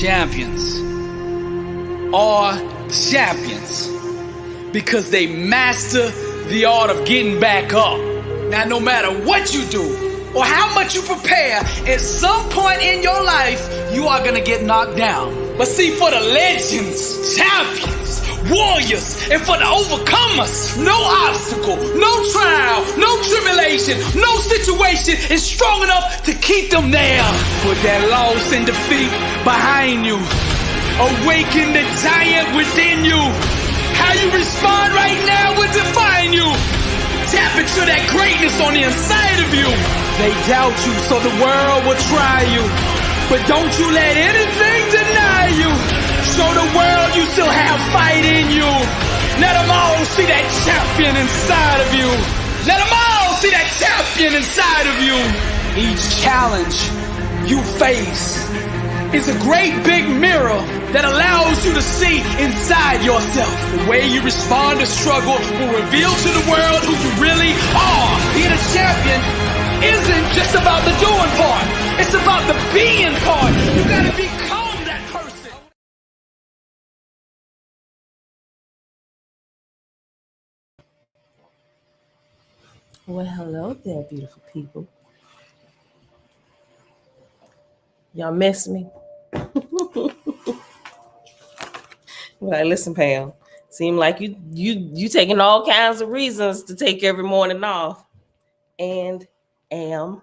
Champions are champions because they master the art of getting back up. Now, no matter what you do or how much you prepare, at some point in your life, you are going to get knocked down. But see, for the legends, champions, warriors, and for the overcomers, no obstacle, no trial, no tribulation, no situation is strong enough to keep them there. Put that loss and defeat behind you. Awaken the giant within you. How you respond right now will define you. Tap into that greatness on the inside of you. They doubt you, so the world will try you. But don't you let anything deny you. Show the world you still have fight in you. Let them all see that champion inside of you. Let them all see that champion inside of you. Each challenge you face is a great big mirror that allows you to see inside yourself. The way you respond to struggle will reveal to the world who you really are. Being a champion isn't just about the doing part. It's about the being part. You gotta become that person. Well, hello there, beautiful people. Y'all miss me? Well, listen, Pam. Seem like you taking all kinds of reasons to take every morning off. And am.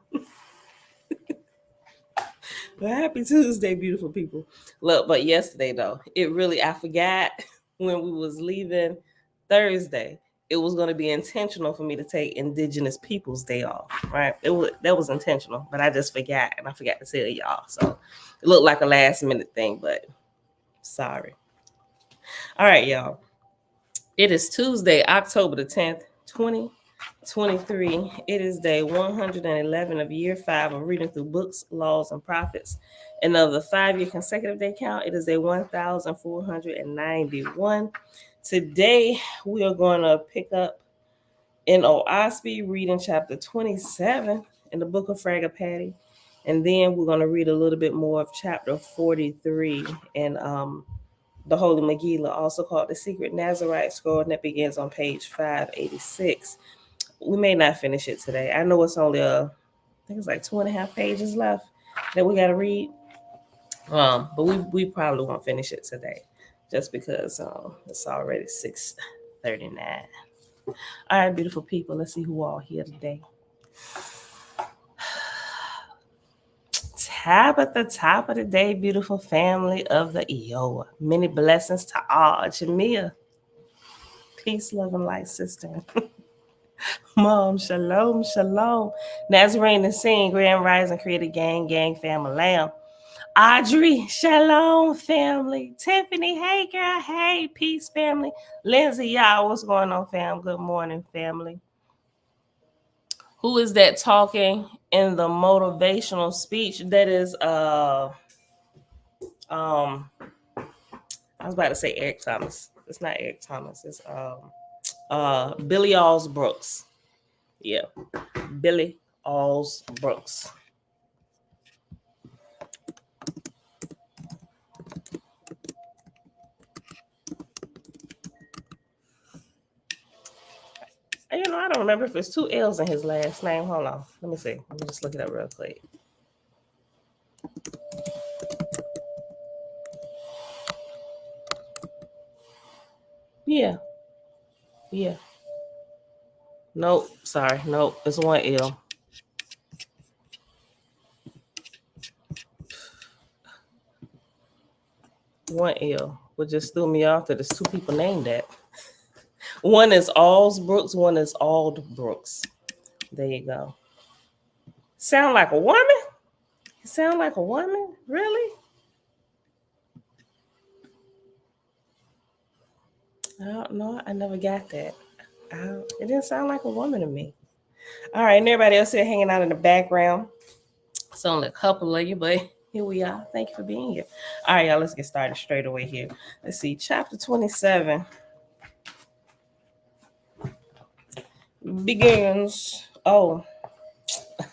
Well, happy Tuesday, beautiful people. Look, but yesterday though, I forgot when we was leaving Thursday. It was going to be intentional for me to take Indigenous Peoples Day off, right? That was intentional, but I just forgot, and I forgot to tell y'all. So it looked like a last minute thing, but sorry. All right, y'all. It is Tuesday, October the 10th, 2023. It is day 111 of year 5 of reading through books, laws, and prophets. And of the 5-year consecutive day count, it is day 1491. Today, we are going to pick up in Osby, reading chapter 27 in the book of Fragga Patty. And then we're going to read a little bit more of chapter 43 in the Holy Megillah, also called the Secret Nazarite Scroll, and that begins on page 586. We may not finish it today. I know it's only I think it's like 2.5 pages left that we got to read. But we probably won't finish it today, just because it's already 6:39. All right, beautiful people. Let's see who all here today. Tab at the top of the day, beautiful family of the Iowa. Many blessings to all. Jamia. Peace, love, and light, sister. Mom, shalom, shalom. Nazarene and Sing, Grand Rising, Creator Gang, family, lamb. Audrey, shalom, family. Tiffany, hey, girl, hey, peace, family. Lindsay, y'all, what's going on, fam? Good morning, family. Who is that talking in the motivational speech? That is, I was about to say Eric Thomas. It's not Eric Thomas. It's Billy Alls Brooks. Yeah, Billy Alls Brooks. You know, I don't remember if it's 2 L's in his last name. Hold on. Let me see. Let me just look it up real quick. Yeah. Nope. Sorry. Nope. It's 1 L. What just threw me off that there's 2 people named that. One is Alls Brooks, one is Ald Brooks. There you go. Sound like a woman? You sound like a woman? Really? I don't know. I never got that. It didn't sound like a woman to me. All right, and everybody else here hanging out in the background. It's only a couple of you, but here we are. Thank you for being here. All right, y'all, let's get started straight away here. Let's see, chapter 27 begins. Oh,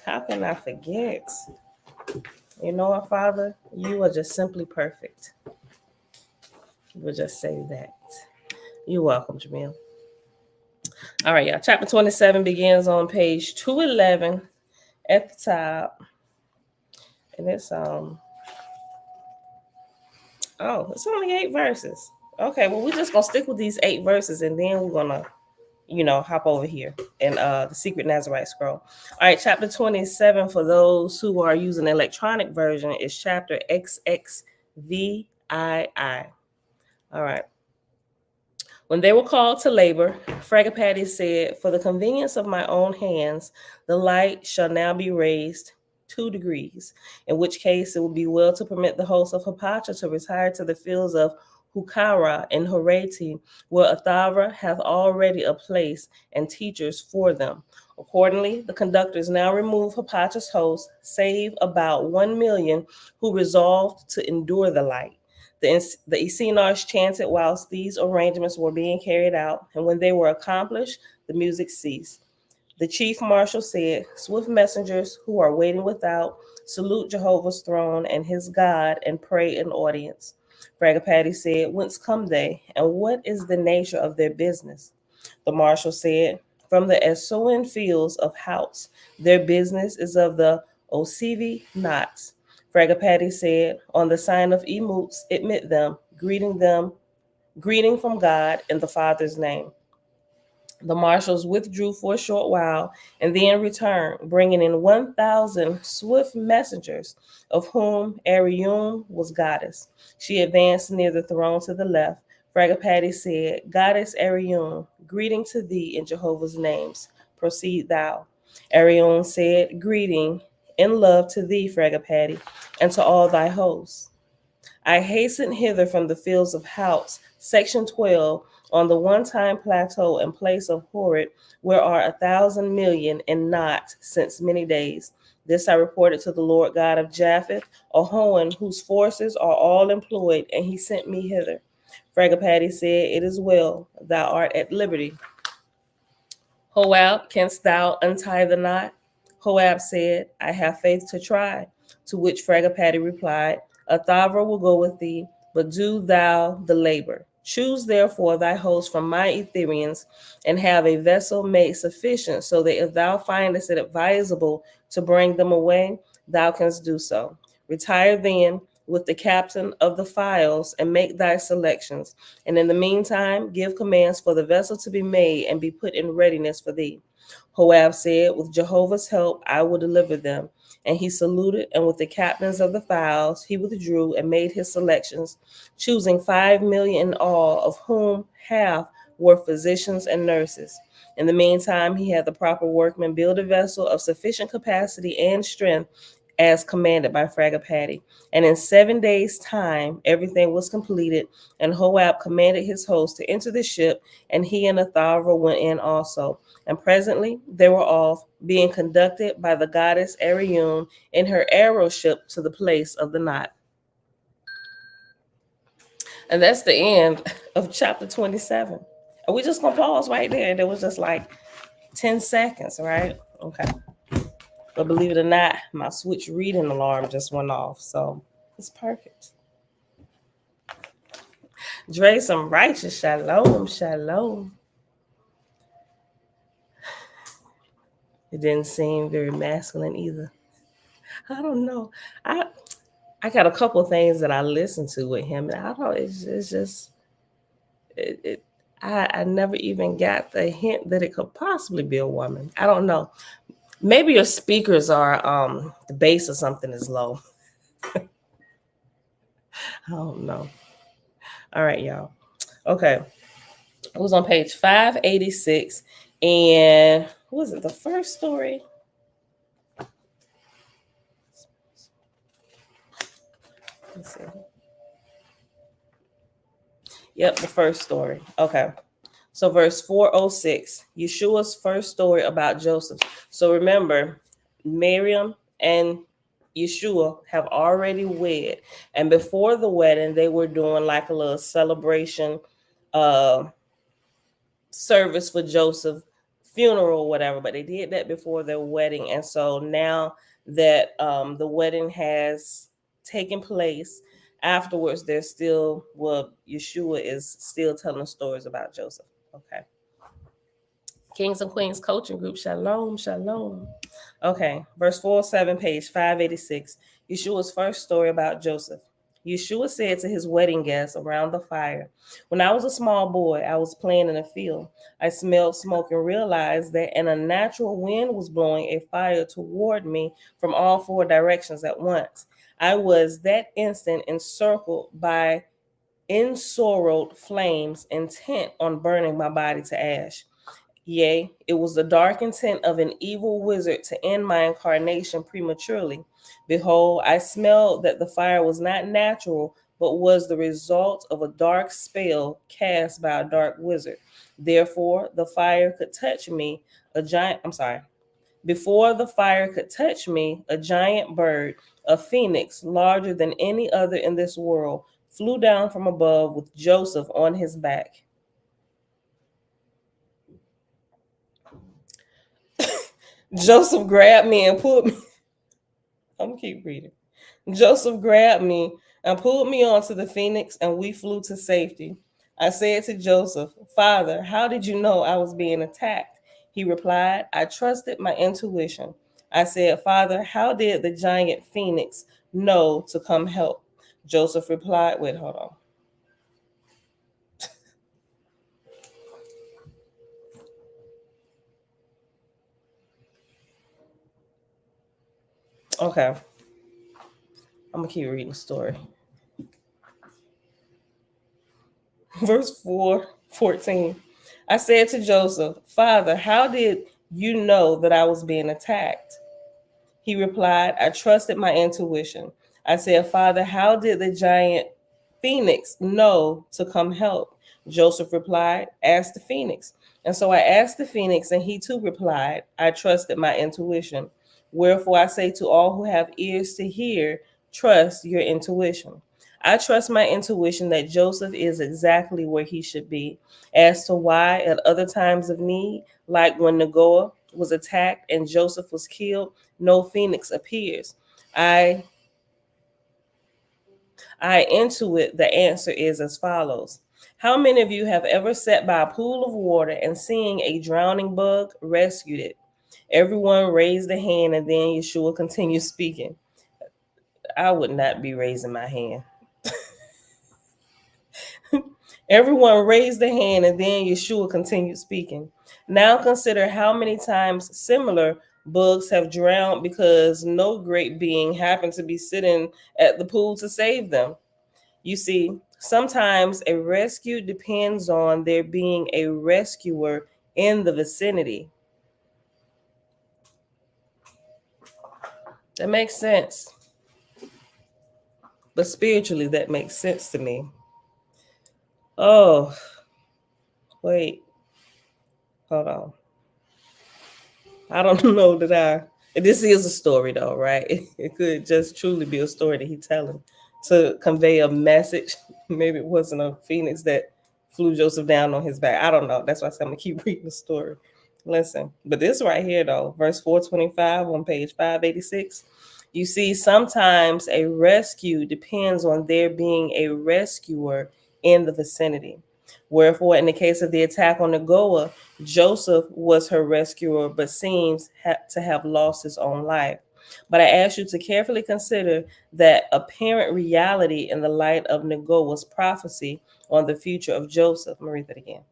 how can I forget? You know what, Father? You are just simply perfect. We'll just say that. You're welcome, Jamil. All right, y'all. Chapter 27 begins on page 211 at the top. And it's it's only 8 verses. Okay, well, we're just gonna stick with these 8 verses, and then we're gonna, hop over here in the secret Nazarite scroll. All right, chapter 27 for those who are using the electronic version is chapter XXVII. All right. When they were called to labor, Fragapati said, "For the convenience of my own hands, the light shall now be raised 2 degrees, in which case it would be well to permit the host of Hapatra to retire to the fields of Hukara and Horeti, where Athava hath already a place and teachers for them." Accordingly, the conductors now remove Hapatra's host, save about 1,000,000 who resolved to endure the light. The Essenars chanted whilst these arrangements were being carried out, and when they were accomplished, the music ceased. The chief marshal said, "Swift messengers who are waiting without, salute Jehovah's throne and his God and pray in audience." Fragapati said, "Whence come they, and what is the nature of their business?" The marshal said, "From the Essoan fields of House. Their business is of the Osivi knots." Fragapati said, "On the sign of Emuts, admit them, greeting from God in the Father's name." The marshals withdrew for a short while and then returned, bringing in 1,000 swift messengers, of whom Arium was goddess. She advanced near the throne to the left. Fragapati said, "Goddess Arium, greeting to thee in Jehovah's names. Proceed thou." Arium said, "Greeting in love to thee, Fragapati, and to all thy hosts. I hasten hither from the fields of House, section 12, on the one-time plateau and place of Horeb, where are 1,000,000,000 and not since many days. This I reported to the Lord God of Japheth, Ahoan, whose forces are all employed, and he sent me hither." Fragapati said, "It is well, thou art at liberty." "Hoab, canst thou untie the knot?" Hoab said, "I have faith to try." To which Fragapati replied, "Athava will go with thee, but do thou the labor. Choose therefore thy host from my Etherians, and have a vessel made sufficient, so that if thou findest it advisable to bring them away, thou canst do so. Retire then with the captain of the files and make thy selections. And in the meantime, give commands for the vessel to be made and be put in readiness for thee." Hoab said, "With Jehovah's help, I will deliver them." And he saluted, and with the captains of the files, he withdrew and made his selections, choosing 5,000,000 in all, of whom half were physicians and nurses. In the meantime, he had the proper workmen build a vessel of sufficient capacity and strength as commanded by Fragapati. And in 7 days' time, everything was completed, and Hoab commanded his host to enter the ship, and he and Athava went in also. And presently they were off, being conducted by the goddess Arium in her arrow ship to the place of the knot. And that's the end of chapter 27. And we just gonna pause right there. There was just like 10 seconds, right? Okay. But believe it or not, my switch reading alarm just went off. So it's perfect. Dre, some righteous shalom, shalom. It didn't seem very masculine either. I don't know. I got a couple of things that I listened to with him, and I don't. It's just I never even got the hint that it could possibly be a woman. I don't know. Maybe your speakers are the bass or something is low. I don't know. All right, y'all. Okay. It was on page 586, and what was it, the first story? Let's see. Yep, the first story. Okay. So verse 406, Yeshua's first story about Joseph. So remember, Miriam and Yeshua have already wed. And before the wedding, they were doing like a little celebration service for Joseph, funeral, whatever. But they did that before their wedding. And so now that the wedding has taken place. Afterwards, there's still, well, Yeshua is still telling stories about Joseph. Okay. Kings and Queens Coaching Group, shalom, shalom. Okay, verse 4-7, page 586. Yeshua's first story about Joseph. Yeshua said to his wedding guests around the fire, "When I was a small boy, I was playing in a field. I smelled smoke and realized that an unnatural wind was blowing a fire toward me from all four directions at once. I was that instant encircled by ensorrowed flames, intent on burning my body to ash. Yea, it was the dark intent of an evil wizard to end my incarnation prematurely. Behold, I smelled that the fire was not natural, but was the result of a dark spell cast by a dark wizard. Therefore, the fire could touch me, Before the fire could touch me, a giant bird, a phoenix, larger than any other in this world, flew down from above with Joseph on his back. Joseph grabbed me and pulled me. I'm gonna keep reading. Joseph grabbed me and pulled me onto the phoenix, and we flew to safety. I said to Joseph, "Father, how did you know I was being attacked?" He replied, "I trusted my intuition." I said, "Father, how did the giant phoenix know to come help?" Joseph replied, wait, hold on. Okay. I'm gonna keep reading the story. Verse 4:14. I said to Joseph, "Father, how did you know that I was being attacked?" He replied, "I trusted my intuition." I said, "Father, how did the giant phoenix know to come help?" Joseph replied, "Ask the phoenix." And so I asked the phoenix, and he too replied, "I trusted my intuition. Wherefore I say to all who have ears to hear, trust your intuition." I trust my intuition that Joseph is exactly where he should be. As to why, at other times of need, like when Nagoa was attacked and Joseph was killed, no phoenix appears. I intuit the answer is as follows. How many of you have ever sat by a pool of water and seeing a drowning bug, rescued it? Everyone raised a hand, and then Yeshua continued speaking. I would not be raising my hand. Everyone raised a hand, and then Yeshua continued speaking. Now consider how many times similar bugs have drowned because no great being happened to be sitting at the pool to save them. You see, sometimes a rescue depends on there being a rescuer in the vicinity. That makes sense. But spiritually, that makes sense to me. Oh, wait. Hold on. I don't know that this is a story though, right? It could just truly be a story that he's telling to convey a message. Maybe it wasn't a phoenix that flew Joseph down on his back. I don't know. That's why I'm gonna keep reading the story. Listen, but this right here though, verse 425 on page 586. You see, sometimes a rescue depends on there being a rescuer in the vicinity. Wherefore, in the case of the attack on the Goa, Joseph was her rescuer, but seems to have lost his own life. But I ask you to carefully consider that apparent reality in the light of Negoa's prophecy on the future of Joseph. Let me read that again.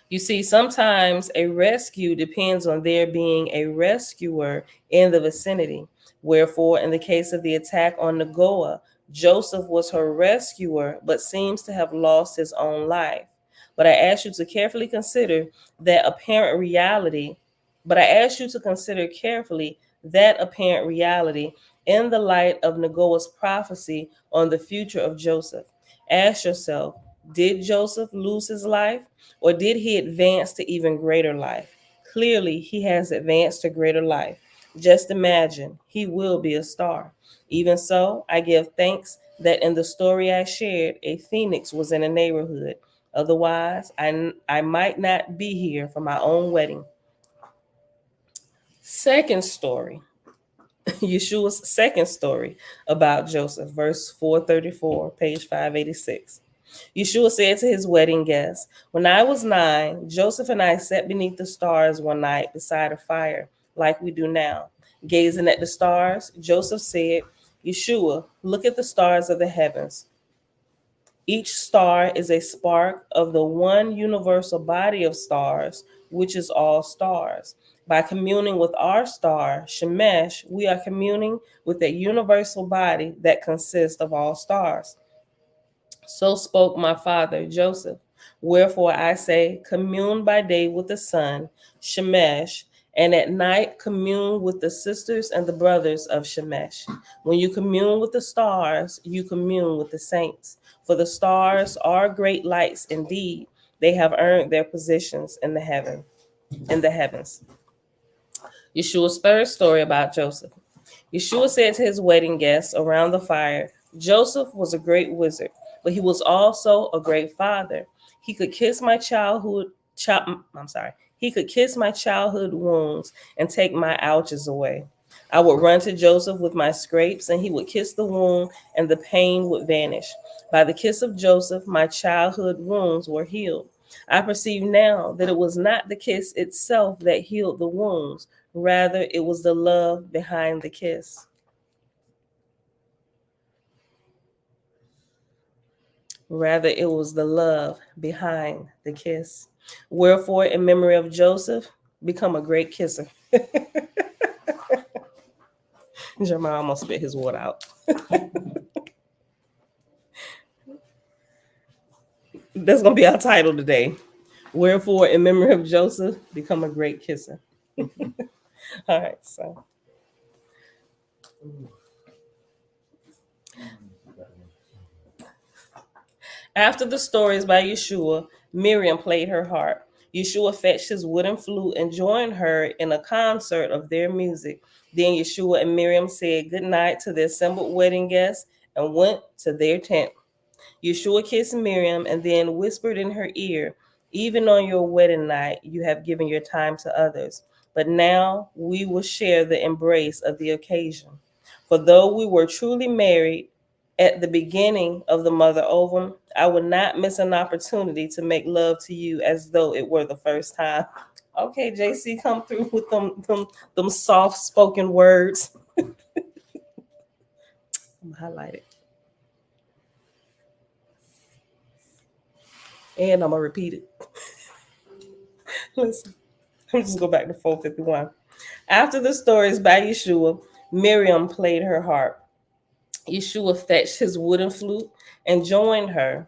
You see, sometimes a rescue depends on there being a rescuer in the vicinity. Wherefore, in the case of the attack on Nagoa, Joseph was her rescuer, but seems to have lost his own life. But I ask you to carefully consider that apparent reality. But I ask you to consider carefully that apparent reality in the light of Nagoa's prophecy on the future of Joseph. Ask yourself, did Joseph lose his life, or did he advance to even greater life? Clearly, he has advanced to greater life. Just imagine, he will be a star. Even so, I give thanks that in the story I shared, a phoenix was in a neighborhood. Otherwise, I might not be here for my own wedding. Second story. Yeshua's second story about Joseph, verse 434, page 586. Yeshua said to his wedding guests, "When I was 9, Joseph and I sat beneath the stars one night beside a fire, like we do now. Gazing at the stars, Joseph said, 'Yeshua, look at the stars of the heavens. Each star is a spark of the one universal body of stars, which is all stars. By communing with our star, Shemesh, we are communing with a universal body that consists of all stars.' So spoke my father Joseph. Wherefore I say, commune by day with the sun, Shemesh, and at night commune with the sisters and the brothers of Shemesh. When you commune with the stars, you commune with the saints. For the stars are great lights indeed. They have earned their positions in the heavens. Yeshua's third story about Joseph. Yeshua said to his wedding guests around the fire, Joseph was a great wizard, but he was also a great father. He could kiss my He could kiss my childhood wounds and take my ouches away. I would run to Joseph with my scrapes, and he would kiss the wound, and the pain would vanish. By the kiss of Joseph, my childhood wounds were healed. I perceive now that it was not the kiss itself that healed the wounds. Rather, it was the love behind the kiss. Rather, it was the love behind the kiss. Wherefore, in memory of Joseph, become a great kisser. Jeremiah almost spit his water out. That's going to be our title today. Wherefore, in memory of Joseph, become a great kisser. All right, so. After the stories by Yeshua, Miriam played her harp. Yeshua fetched his wooden flute and joined her in a concert of their music. Then Yeshua and Miriam said goodnight to the assembled wedding guests and went to their tent. Yeshua kissed Miriam and then whispered in her ear, "Even on your wedding night, you have given your time to others. But now we will share the embrace of the occasion. For though we were truly married at the beginning of the mother ovum, I would not miss an opportunity to make love to you as though it were the first time." Okay, JC, come through with them soft spoken words. I'm gonna highlight it. And I'm gonna repeat it. Listen, I'm just go back to 451. After the stories by Yeshua, Miriam played her harp. Yeshua fetched his wooden flute and joined her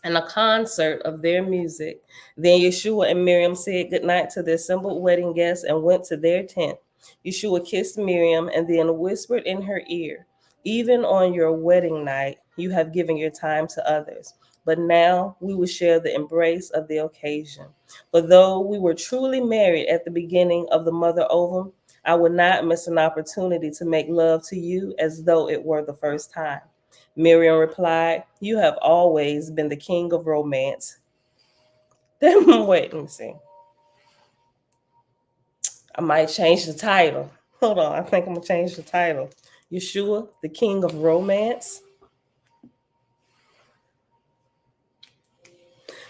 in a concert of their music. Then Yeshua and Miriam said goodnight to the assembled wedding guests and went to their tent. Yeshua kissed Miriam and then whispered in her ear, "Even on your wedding night, you have given your time to others. But now we will share the embrace of the occasion. For though we were truly married at the beginning of the mother ovum, I would not miss an opportunity to make love to you as though it were the first time." Miriam replied, "You have always been the king of romance." Then wait, let me see. I might change the title. Hold on, I think I'm gonna change the title. Yeshua, the king of romance.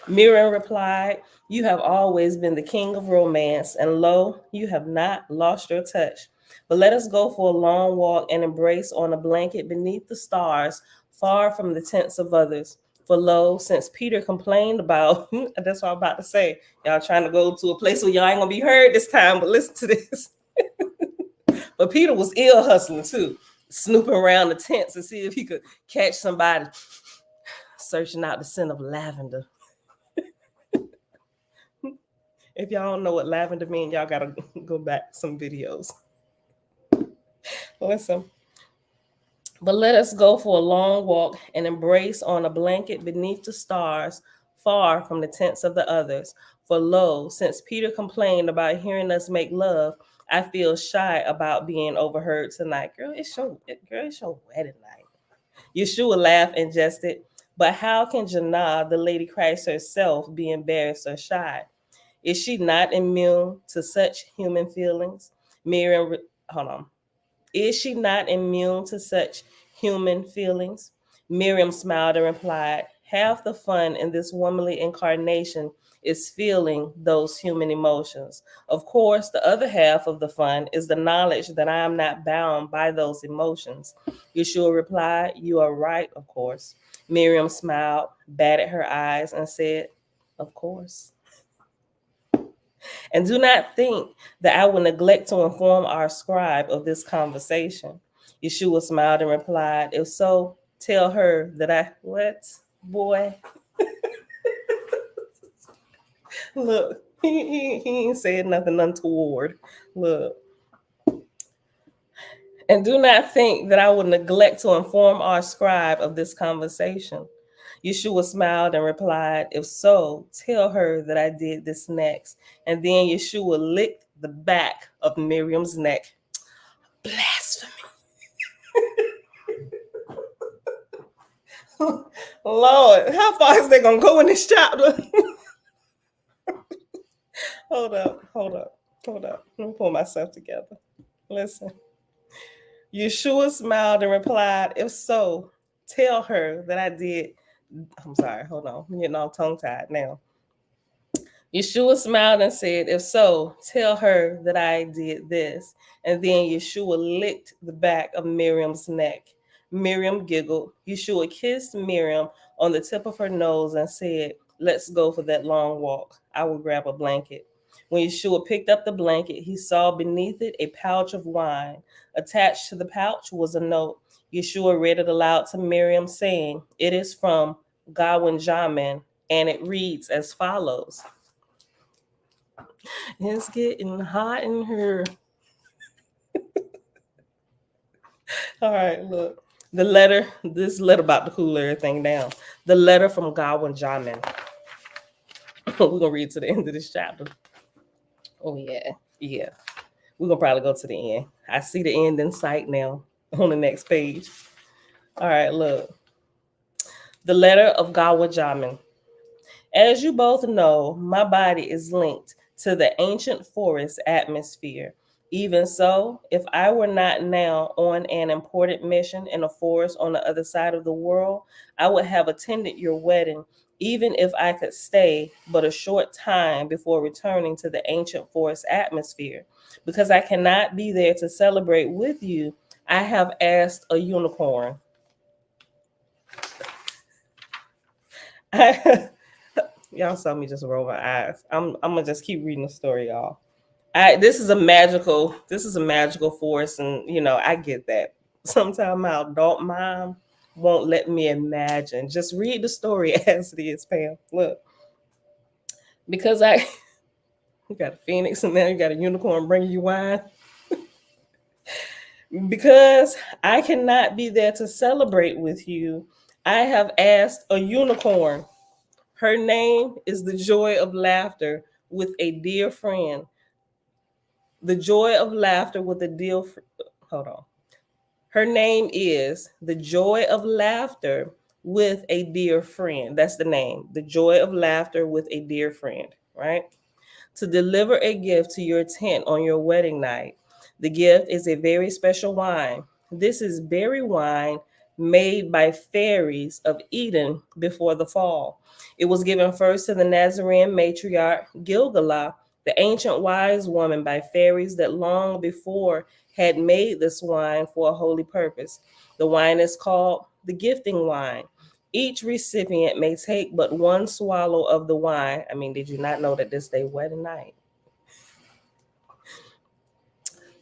Miriam replied, "You have always been the king of romance, and lo, you have not lost your touch. But let us go for a long walk and embrace on a blanket beneath the stars, far from the tents of others. For lo, since Peter complained about," that's what I'm about to say. Y'all trying to go to a place where y'all ain't gonna be heard this time, but listen to this. But Peter was ill hustling too, snooping around the tents to see if he could catch somebody searching out the scent of lavender. If y'all don't know what lavender means, y'all gotta go back some videos. Listen. But let us go for a long walk and embrace on a blanket beneath the stars, far from the tents of the others. For lo, since Peter complained about hearing us make love, I feel shy about being overheard tonight. Girl, it's your wedding night. Yeshua laughed and jested, "But how can Jannah, the Lady Christ herself, be embarrassed or shy? Is she not immune to such human feelings?" Hold on. Is she not immune to such human feelings? Miriam smiled and replied, half the fun in this womanly incarnation is feeling those human emotions. Of course, the other half of the fun is the knowledge that I am not bound by those emotions. Yeshua replied, you are right, of course. Miriam smiled, batted her eyes, and said, of course. And do not think that I will neglect to inform our scribe of this conversation. Yeshua smiled and replied, if so, tell her that I, what? Boy. Look, he ain't said nothing untoward. Look. And do not think that I will neglect to inform our scribe of this conversation. Yeshua smiled and replied, if so, tell her that I did this next. And then Yeshua licked the back of Miriam's neck. Blasphemy. Lord, how far is they going to go in this chapter? Hold up. Let me pull myself together. Listen. Yeshua smiled and replied, if so, tell her that I did. I'm sorry, hold on. I'm getting all tongue-tied now. Yeshua smiled and said, if so, tell her that I did this. And then Yeshua licked the back of Miriam's neck. Miriam giggled. Yeshua kissed Miriam on the tip of her nose and said, let's go for that long walk. I will grab a blanket. When Yeshua picked up the blanket, he saw beneath it a pouch of wine. Attached to the pouch was a note. Yeshua read it aloud to Miriam, saying, it is from Gawain Jamin, and it reads as follows. It's getting hot in here. All right, look. This letter about to cool everything down. The letter from Gawain Jamin. We're going to read to the end of this chapter. Oh, yeah. We're going to probably go to the end. I see the end in sight now on the next page. All right, look. The letter of Gawain Jamin. As you both know, my body is linked to the ancient forest atmosphere. Even so, if I were not now on an important mission in a forest on the other side of the world, I would have attended your wedding, even if I could stay but a short time before returning to the ancient forest atmosphere. Because I cannot be there to celebrate with you, I have asked a unicorn. Y'all saw me just roll my eyes. I'm gonna just keep reading the story, y'all. This is a magical force, and I get that. Sometimes my adult mind won't let me imagine. Just read the story as it is, Pam. Look, because you got a phoenix and now you got a unicorn bringing you wine. Because I cannot be there to celebrate with you, I have asked a unicorn. Her name is the joy of laughter with a dear friend. The joy of laughter with a dear hold on. Her name is the joy of laughter with a dear friend. That's the name. The joy of laughter with a dear friend, right? To deliver a gift to your tent on your wedding night. The gift is a very special wine. This is berry wine made by fairies of Eden before the fall. It was given first to the Nazarene matriarch Gilgalah, the ancient wise woman, by fairies that long before had made this wine for a holy purpose. The wine is called the gifting wine. Each recipient may take but one swallow of the wine. I mean, did you not know that this day wedding night?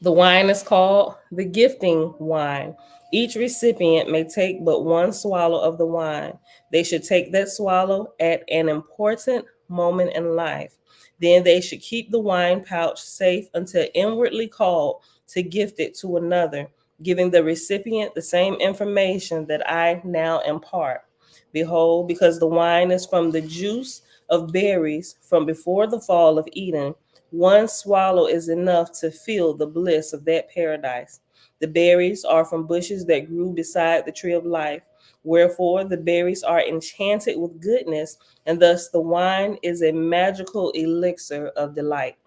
The wine is called the gifting wine. Each recipient may take but one swallow of the wine. They should take that swallow at an important moment in life. Then they should keep the wine pouch safe until inwardly called to gift it to another, giving the recipient the same information that I now impart. Behold, because the wine is from the juice of berries from before the fall of Eden, one swallow is enough to feel the bliss of that paradise. The berries are from bushes that grew beside the tree of life. Wherefore, the berries are enchanted with goodness, and thus the wine is a magical elixir of delight.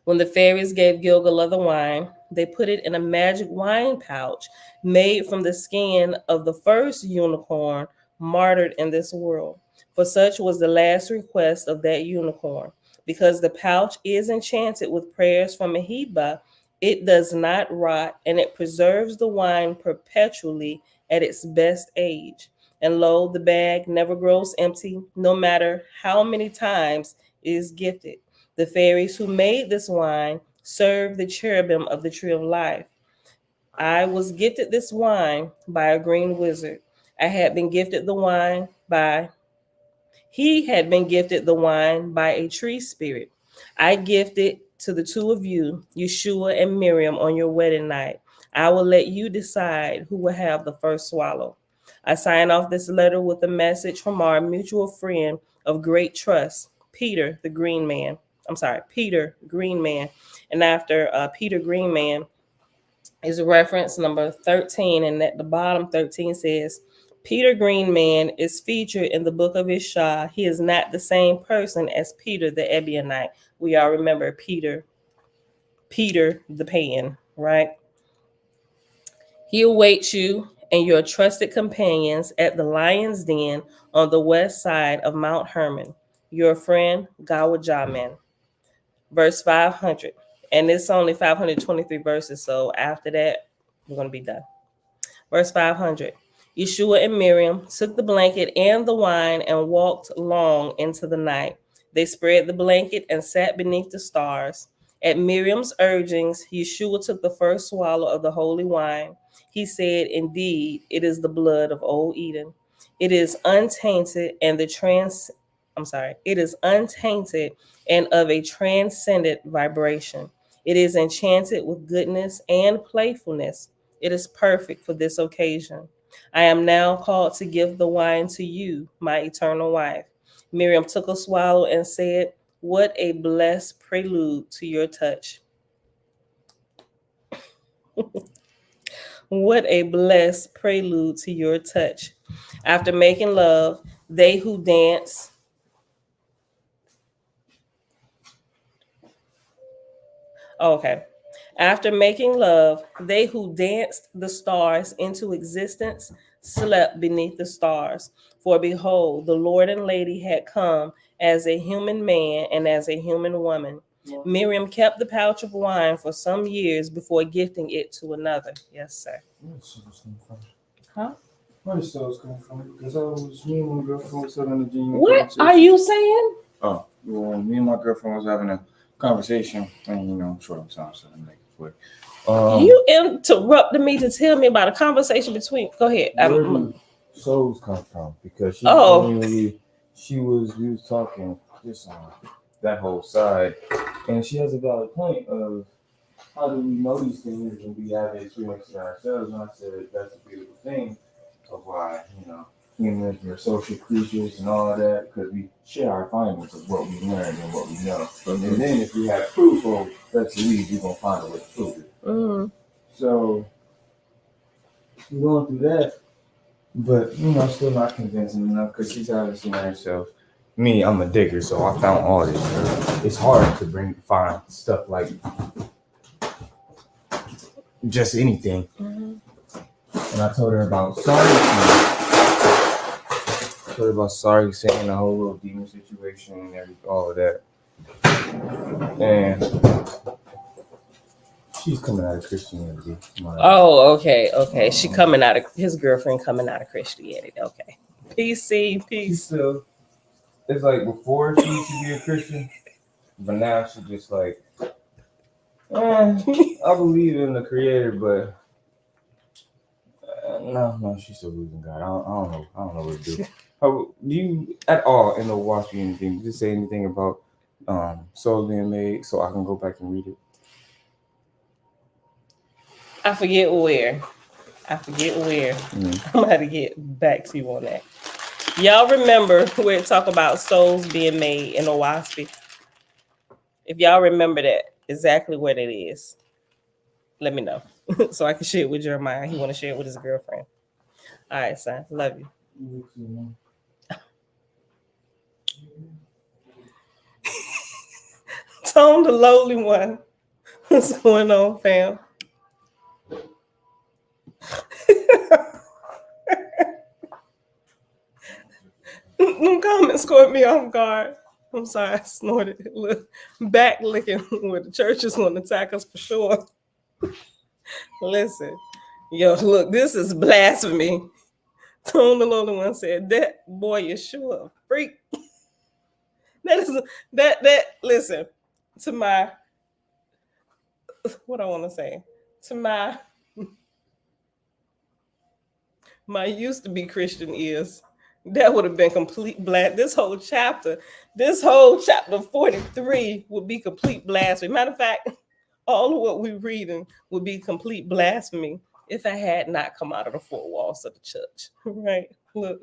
When the fairies gave Gilgalah the wine, They put it in a magic wine pouch made from the skin of the first unicorn martyred in this world. For such was the last request of that unicorn. Because the pouch is enchanted with prayers from a Heba, it does not rot, and it preserves the wine perpetually at its best age. And lo, the bag never grows empty, no matter how many times it is gifted. The fairies who made this wine served the cherubim of the tree of life. I was gifted this wine by a green wizard. I had been gifted the wine by He had been gifted the wine by a tree spirit. I gifted to the two of you, Yeshua and Miriam, on your wedding night. I will let you decide who will have the first swallow. I sign off this letter with a message from our mutual friend of great trust, Peter the Green Man. Peter Green Man. And after Peter Green Man is reference number 13, and at the bottom 13 says, Peter Green Man is featured in the book of Yeshua. He is not the same person as Peter the Ebionite. We all remember Peter the Pan, right? He awaits you and your trusted companions at the Lion's Den on the west side of Mount Hermon. Your friend, Gawajaman. Verse 500. And it's only 523 verses, so after that, we're going to be done. Verse 500. Yeshua and Miriam took the blanket and the wine and walked long into the night. They spread the blanket and sat beneath the stars. At Miriam's urgings, Yeshua took the first swallow of the holy wine. He said, Indeed, it is the blood of old Eden. It is untainted and it is untainted and of a transcendent vibration. It is enchanted with goodness and playfulness. It is perfect for this occasion. I am now called to give the wine to you, my eternal wife. Miriam took a swallow and said, What a blessed prelude to your touch. What a blessed prelude to your touch. After making love, they who dance. Okay. After making love, they who danced the stars into existence slept beneath the stars. For behold, the Lord and Lady had come as a human man and as a human woman. Miriam kept the pouch of wine for some years before gifting it to another. Yes, sir. Where did souls come from? Huh? Where did souls come from? Because me and my girlfriend was having a genuine What conversation. are you saying? Oh, well, me and my girlfriend was having a conversation, and short of time, so I'm like, quick. You interrupted me to tell me about a conversation between. Go ahead. Where do souls come from? Because she was talking just on that whole side, and she has a valid point of how do we know these things and we have experiences ourselves. And I said that's a beautiful thing of why humans are social creatures and all of that, because we share our findings of what we learned and what we know. And then if we have proof of let's leave, we're gonna find a way to prove it. Mm-hmm. So we're going through that, but still not convincing enough because she's obviously not herself. Me, I'm a digger, so I found all this. It's hard to find stuff like just anything. Mm-hmm. And I told her about sorry saying the whole little demon situation and all of that. And she's coming out of Christianity. Oh, okay. She coming out of his girlfriend coming out of Christianity. Okay. Peace. So it's like before she used to be a Christian, but now she just like I believe in the Creator, but no, she's still losing God. I don't know what to do. Do you at all in the watch anything? Did you say anything about souls being made so I can go back and read it? I forget where. I'm going to get back to you on that. Y'all remember where it talk about souls being made in Owaspy? If y'all remember that, exactly what it is, let me know so I can share it with Jeremiah. He want to share it with his girlfriend. All right, son. Love you. Tone, the lowly one. What's going on, fam? Them comments caught me off guard. I'm sorry, I snorted. Look, Back-Lickin where the churches want to attack us for sure. Listen, yo, look, this is blasphemy. Tone the Lowly One said, that boy Yeshua, a freak. That is that listen, to my what I want to say. To my used to be Christian ears, that would have been complete blast. This whole chapter 43 would be complete blasphemy. Matter of fact, all of what we're reading would be complete blasphemy if I had not come out of the four walls of the church. Right? Look.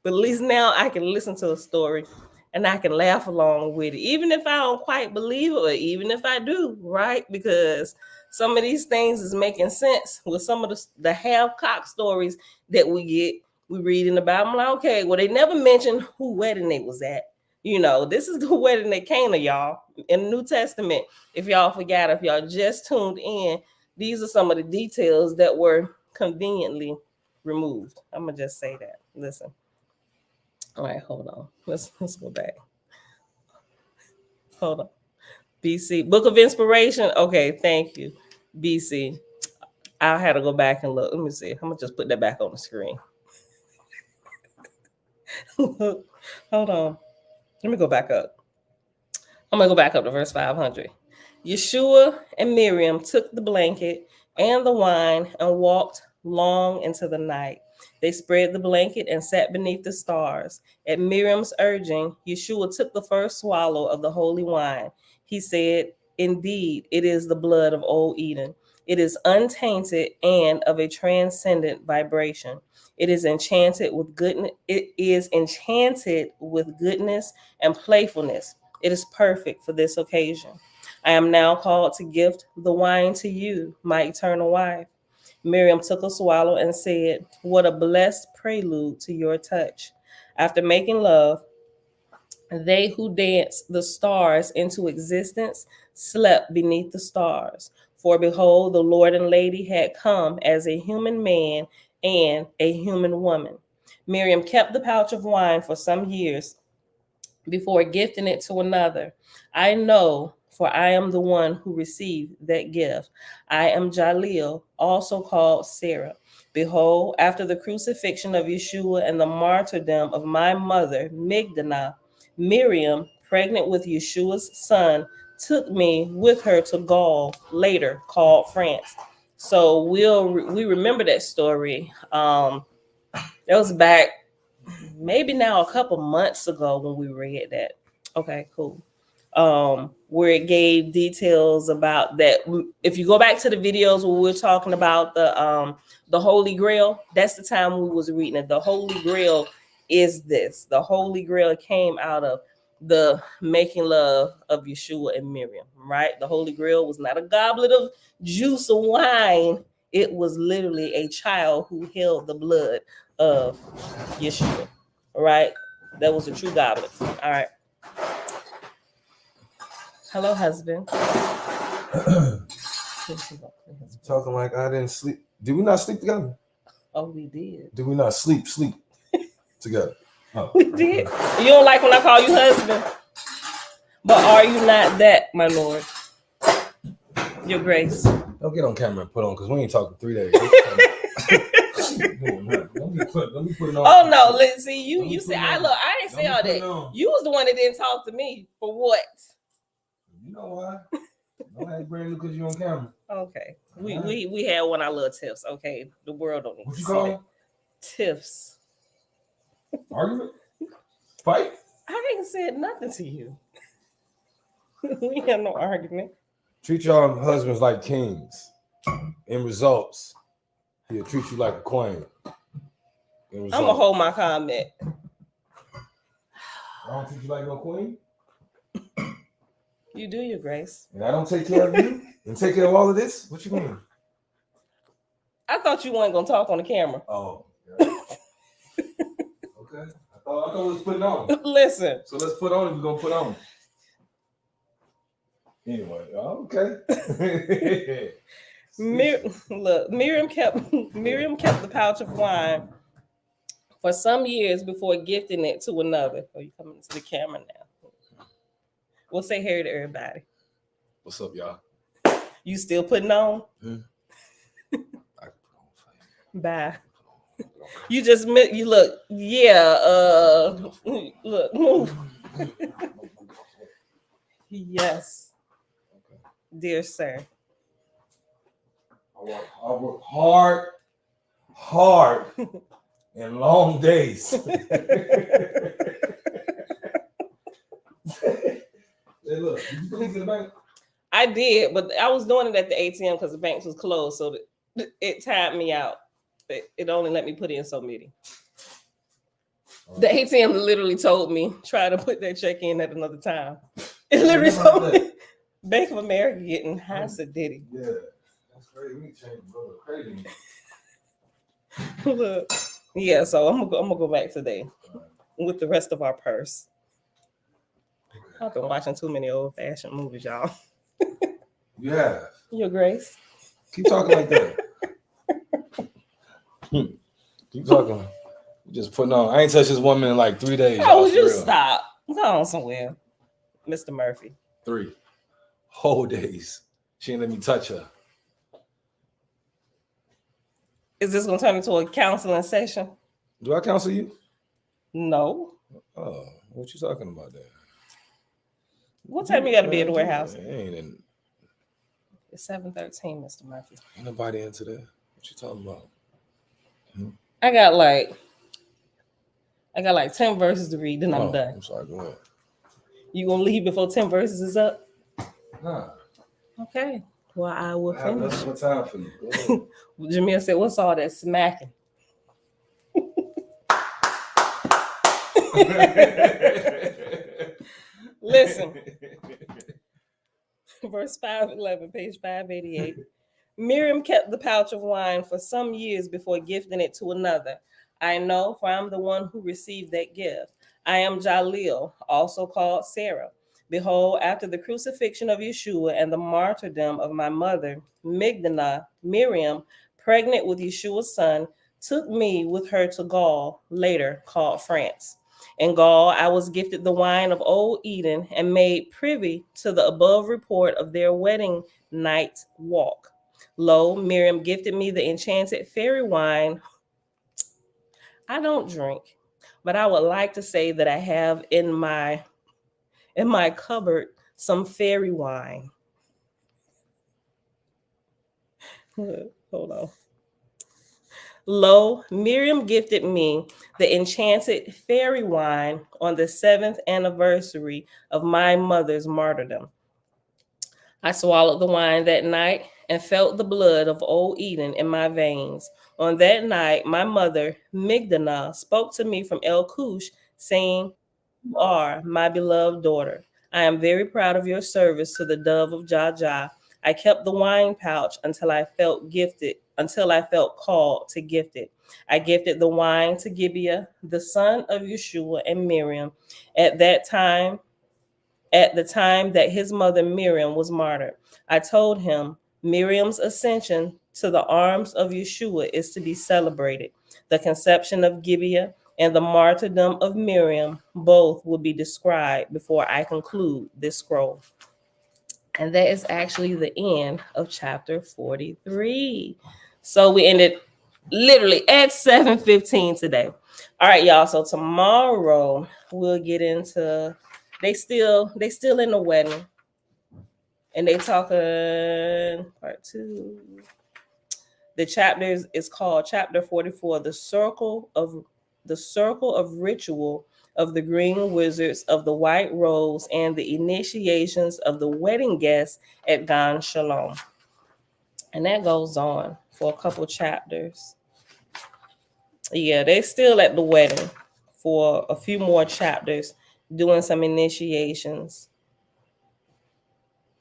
But at least now I can listen to a story and I can laugh along with it, even if I don't quite believe it, or even if I do, right? Because some of these things is making sense with some of the half-cock stories that we read in the Bible. I'm like, okay, well, they never mentioned who wedding they was at. You know, this is the wedding at Cana, y'all, in the New Testament. If y'all forgot, if y'all just tuned in, these are some of the details that were conveniently removed. I'm gonna just say that. Listen. All right, hold on. Let's go back. Hold on. BC, Book of Inspiration. Okay, thank you. BC. I had to go back and look. Let me see. I'm gonna just put that back on the screen. Hold on. Let me go back up. I'm gonna go back up to verse 500. Yeshua and Miriam took the blanket and the wine and walked long into the night. They spread the blanket and sat beneath the stars. At Miriam's urging, Yeshua took the first swallow of the holy wine. He said, "Indeed, it is the blood of old Eden. It is untainted and of a transcendent vibration. It is enchanted with goodness. It is enchanted with goodness and playfulness. It is perfect for this occasion. I am now called to gift the wine to you, my eternal wife." Miriam took a swallow and said, "What a blessed prelude to your touch." After making love, they who danced the stars into existence slept beneath the stars. For behold, the Lord and Lady had come as a human man and a human woman. Miriam kept the pouch of wine for some years before gifting it to another. I know, for I am the one who received that gift. I am Jaleel, also called Sarah. Behold, after the crucifixion of Yeshua and the martyrdom of my mother, Migdala, Miriam, pregnant with Yeshua's son, took me with her to Gaul, later called France. So we remember that story. That was back maybe now a couple months ago when we read that. Okay, cool. Where it gave details about that. If you go back to the videos where we're talking about the Holy Grail, that's the time we was reading it. The Holy Grail is this. The Holy Grail came out of the making love of Yeshua and Miriam, right? The Holy Grail was not a goblet of juice or wine. It was literally a child who held the blood of Yeshua, right? That was a true goblet. All right. Hello, husband. Talking like I didn't sleep. Did we not sleep together? Oh, we did. Did we not sleep together? Oh. We did. You don't like when I call you husband? But are you not that, my lord? Your grace. Don't get on camera and put on, because we ain't talking 3 days. Let me put it on. Oh no, let's see. You said I didn't say all that. You was the one that didn't talk to me for what? You know why? Don't act brand new because you on camera. Okay. We had one of our little tiffs. Okay. The world don't need What to you see call that. it? Tiffs. Argument? Fight? I ain't said nothing to you. We have no argument. Treat y'all husbands like kings. In results, he'll treat you like a queen. I'm gonna hold my comment. I don't treat you like no queen. You do, your grace. And I don't take care of you and take care of all of this? What you mean? I thought you weren't gonna talk on the camera. Oh. Yeah. Okay. I thought we was putting on. Listen. So let's put on if we're gonna put on. Anyway, okay. Miriam kept the pouch of wine for some years before gifting it to another. Oh, you coming to the camera now? We'll say hey to everybody. What's up, y'all? You still putting on? I can put on for you. Bye. You just you look, yeah. Look, move. Yes, dear sir. I work hard, and long days. Hey, look, did you put these in the bank? I did, but I was doing it at the ATM because the banks was closed, so it timed me out. It only let me put in so many. The ATM literally told me, try to put that check in at another time. It literally told me, Bank of America getting high sedity. Yeah, that's crazy. We need to change the brother. Crazy. Look, yeah, so I'm gonna go back today with the rest of our purse. I've been watching too many old-fashioned movies, y'all. You have. Your Grace. Keep talking like that. Keep talking. Just putting on. I ain't touched this woman in like 3 days. Oh, would you stop? Go on somewhere, Mr. Murphy. 3 whole days. She ain't let me touch her. Is this gonna turn into a counseling session? Do I counsel you? No. Oh, what you talking about there? What time you gotta be at the warehouse? Ain't It's 7:13, Mr. Murphy. Ain't nobody into that. What you talking about? I got like 10 verses to read, then I'm done. I'm sorry, go ahead. You gonna leave before 10 verses is up? Nah. Okay. Well, I will finish. That's what time for you. Jamil said, what's all that smacking? Listen. Verse 511, page 588. Miriam kept the pouch of wine for some years before gifting it to another. I know, for I'm the one who received that gift. I am Jalil, also called Sarah. Behold, after the crucifixion of Yeshua and the martyrdom of my mother, Migdala, Miriam, pregnant with Yeshua's son, took me with her to Gaul, later called France. In Gaul, I was gifted the wine of Old Eden and made privy to the above report of their wedding night walk. Lo, Miriam gifted me the enchanted fairy wine. I don't drink, but I would like to say that I have in my cupboard some fairy wine. Hold on. Lo, Miriam gifted me the enchanted fairy wine on the 7th anniversary of my mother's martyrdom. I swallowed the wine that night and felt the blood of Old Eden in my veins. On that night, my mother, Migdala, spoke to me from El Cush, saying, "You are my beloved daughter. I am very proud of your service to the dove of Jaja. I kept the wine pouch until I felt called to gift it. I gifted the wine to Gibeah, the son of Yeshua and Miriam, at the time that his mother Miriam was martyred. I told him, Miriam's ascension to the arms of Yeshua is to be celebrated. The conception of Gibeah and the martyrdom of Miriam both will be described before I conclude this scroll." And that is actually the end of chapter 43. So we ended literally at 7:15 today. All right, y'all. So tomorrow we'll get into they still in the wedding. And they talking part 2. The chapters is called chapter 44, the circle of ritual of the green wizards of the white robes and the initiations of the wedding guests at Gan Shalom. And that goes on for a couple chapters. Yeah, they still at the wedding for a few more chapters, doing some initiations.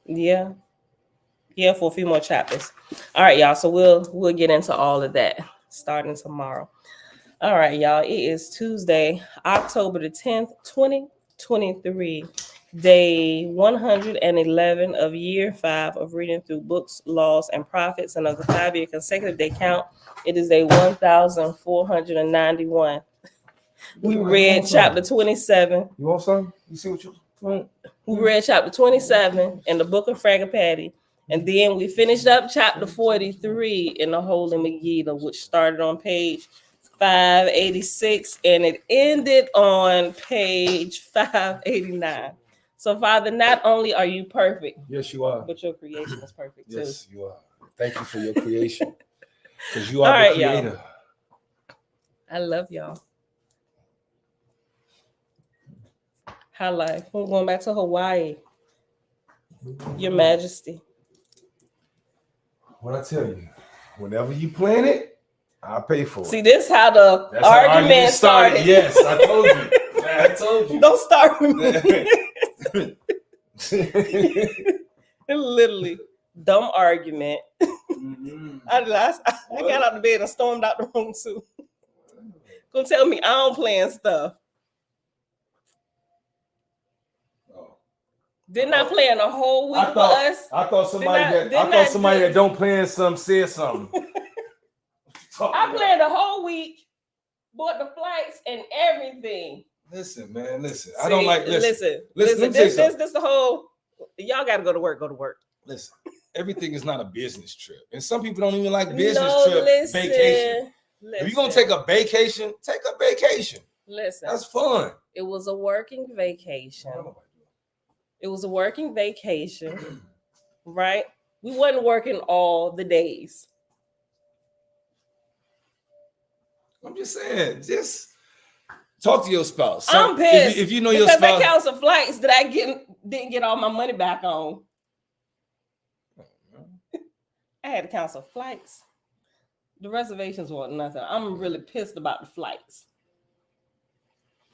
Yeah, for a few more chapters. All right, y'all. So we'll get into all of that starting tomorrow. All right, y'all. It is Tuesday, October the 10th, 2023, day 111 of year 5 of reading through books, laws, and prophets, and of the 5-year consecutive day count. It is day 1,491. We read chapter 27. You want some? You see what you want? We read chapter 27 in the book of Fragga Patty. And then we finished up chapter 43 in the Holy Megillah, which started on page 586 and it ended on page 589. So, Father, not only are you perfect, Yes, you are. but your creation is perfect too. Yes, you are. Thank you for your creation. Because you are All right, the creator. y'all. I love y'all. High life. We're going back to Hawaii. Your Majesty. What I tell you, whenever you plan it, I'll pay for it. See, this is how the That's how argument started. Yes, I told you. I told you. Don't start with me. Literally, dumb argument. Mm-hmm. I got out of bed and stormed out the room too. Gonna tell me I don't plan stuff. Oh. Didn't I plan a whole week for us? I thought somebody that don't plan something said something. I planned a whole week, bought the flights and everything. Listen, man, listen. See, I don't like listen. Let me tell you something. This the whole. Y'all got to go to work. Go to work. Listen, everything is not a business trip, and some people don't even like business vacation. If you're gonna take a vacation, take a vacation. Listen, that's fun. It was a working vacation. It was a working vacation, right? We wasn't working all the days. I'm just saying, just talk to your spouse. I'm pissed if you know because your spouse. they canceled flights that I didn't get all my money back on. I had to cancel flights. The reservations weren't nothing. I'm really pissed about the flights.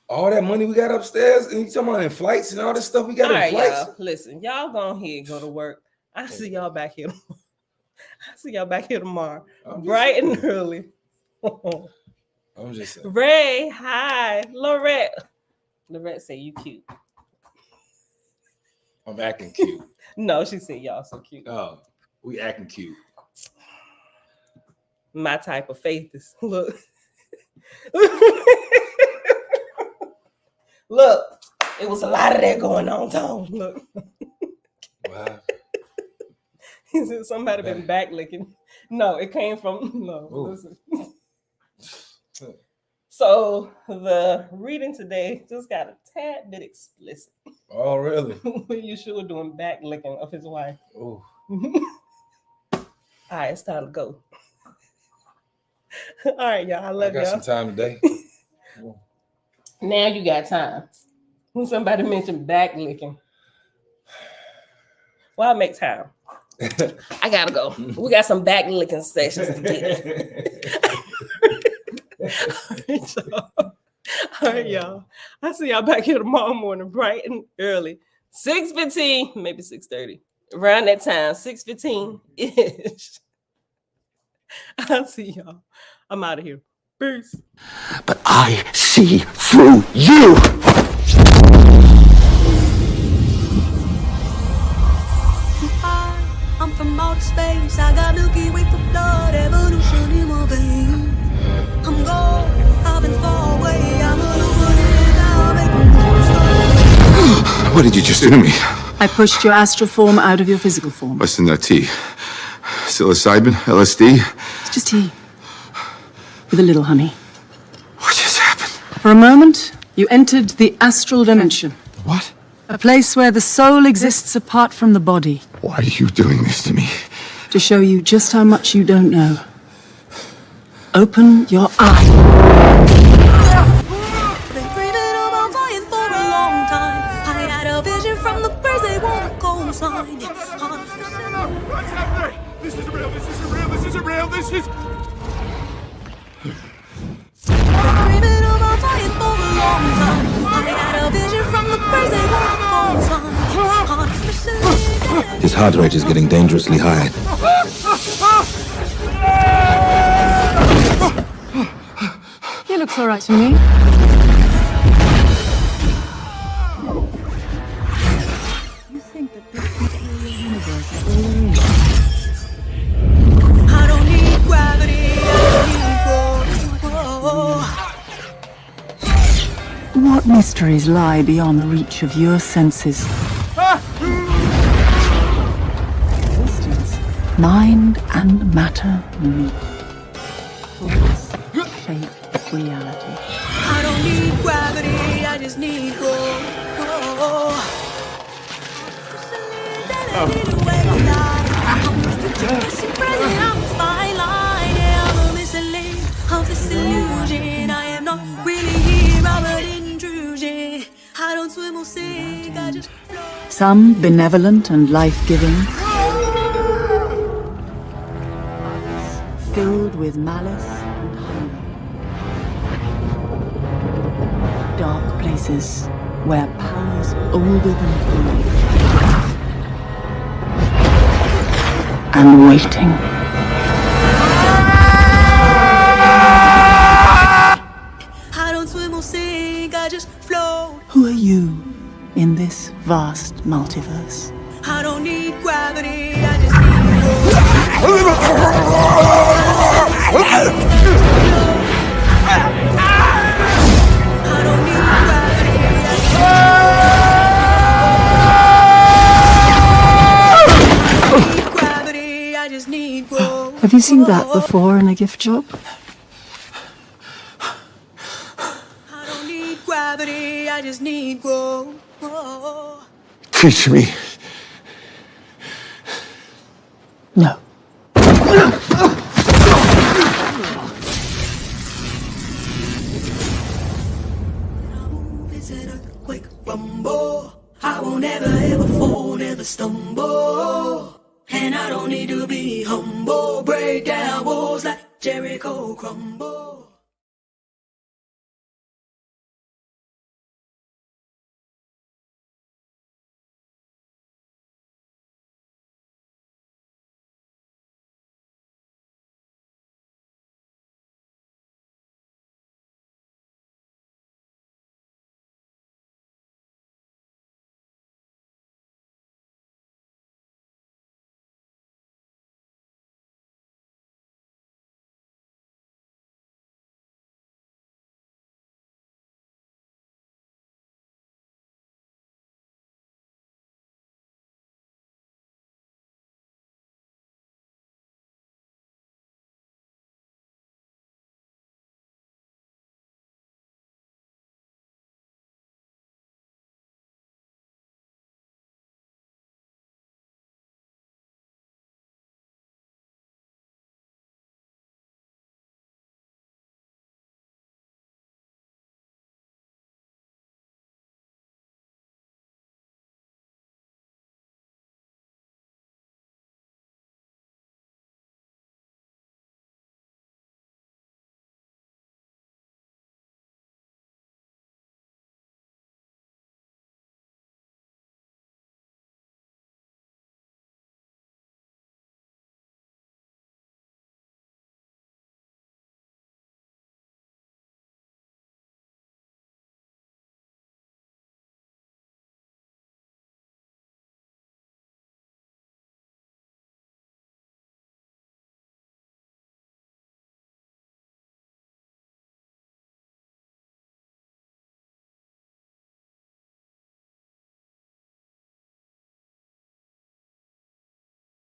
All that money we got upstairs, and you talking about in flights and all this stuff we got in flights. Y'all, listen, y'all go ahead, go to work. I see y'all back here. I see y'all back here tomorrow, bright and early. I'm just saying. Ray, hi, Lorette. Lorette say you cute. I'm acting cute. No, she said y'all so cute. Oh, we acting cute. My type of faith is look. Look, it was a lot of that going on, Tom. Look. Wow. He said somebody been back-licking. No, it came from listen. So the reading today just got a tad bit explicit. Oh, really? Yeshua doing back-licking of his wife. Oh. All right, it's time to go. All right, y'all. I love y'all. I got some time today. Now you got time. When somebody mentioned back-licking. Well, I'll make time. I gotta go. We got some back-licking sessions to get. All right, y'all. I'll see y'all back here tomorrow morning, bright and early. 6:15, maybe 6:30. Around that time, 6:15-ish. I'll see y'all. I'm out of here. Peace. But I see through you. I'm from outer space. I got Milky Way for blood, evolution in my veins. I'm gold. I've been far away. I'm illuminated. What did you just do to me? I pushed your astral form out of your physical form. What's in that tea? Psilocybin? LSD? It's just tea. With a little honey. What just happened? For a moment, you entered the astral dimension. What? A place where the soul exists apart from the body. Why are you doing this to me? To show you just how much you don't know. Open your eyes. Been dreaming about flying for a long time. I had a vision from the birds, they want a cosign. What's happening? This isn't real, this isn't real, this isn't real, this is... Dreaming about flying for a long time. I had a vision from the birds, they want a cosign. His heart rate is getting dangerously high. He looks all right to me. You think that this material universe is all there is? I don't need gravity, I don't need What mysteries lie beyond the reach of your senses? Existence, mind and matter meet. Thoughts shape reality. I don't need gravity, I just need growth. I'm a fine line, yeah, I'm a mislead of this illusion. I am not really here, I'm an intrusion. I don't swim or sink, I just float. Some benevolent and life-giving, others filled with malice and hunger. Dark places where powers older than time and waiting. I don't swim or sink, I just float. Who are you in this vast multiverse? I don't need gravity, I just need growth. I don't need gravity, I just need growth. Have you seen that before in a gift shop? I don't need gravity, I just need growth. Teach me. No. It's an earthquake rumble. I won't ever fall, never stumble. And I don't need to be humble. Break down walls like Jericho crumble.